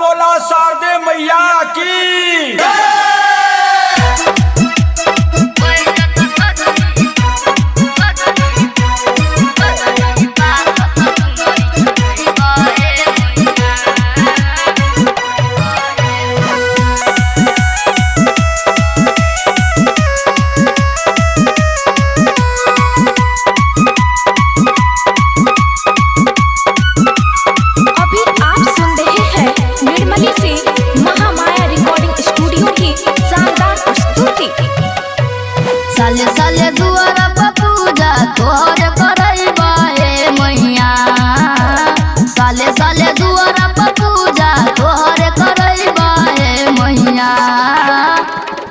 बोला शारदे मैया की। साले साले दुआरा पर पूजा तोहरे करैबा हे मैया। साले साले दुआरा पर पूजा तोहरे करैबा हे मैया।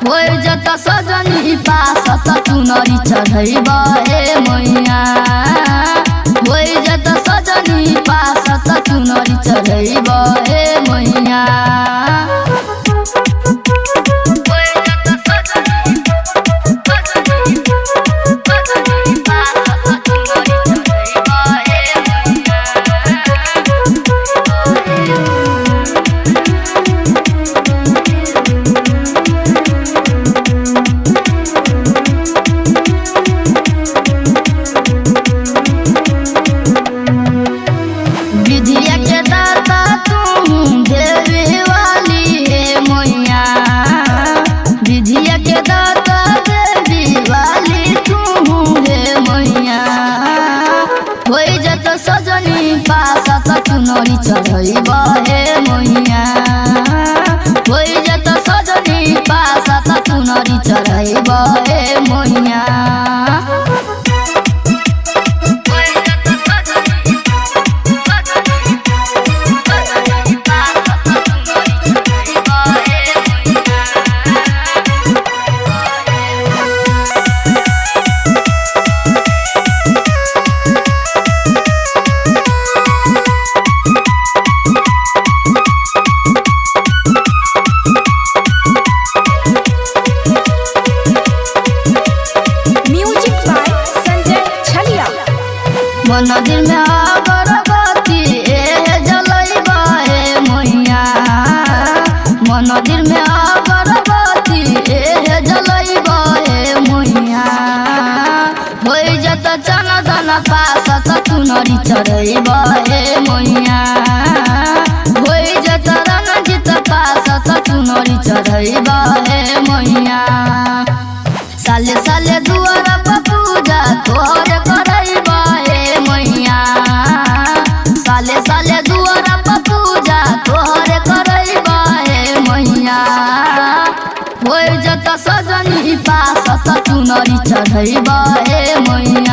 होय जता सजनी पास त चुनरी चढ़ैबा हे मैया। होय जता सजनी पास त चुनरी चढ़ैबा हे मैया। विधिया के दाता तू देवी वाली हे मैया। विधिया के दाता देवी वाली तू हे मैया। होई जत सजनी पास त चुनरी चढ़ैबा हे मैया। होई जत सजनी पास त चुनरी चढ़ैबा हे मैया। मंदिर में अगरबत्ती जलैबा हे मैया। मंदिर में अगरबत्ती जलैबा हे मैया। होई जत चंदन पास त चुनरी चढ़ैबा हे मैया। होई जत रणजीत पास त चुनरी चढ़ैबा हे मैया। साले साले दुआरा पर पूजा तोहरे करैबा हे मैया। साले साले दुआरा पर पूजा तोहरे करैबा हे मैया। होय जत सजनी पास त चुनरी चढ़ैबा हे मैया।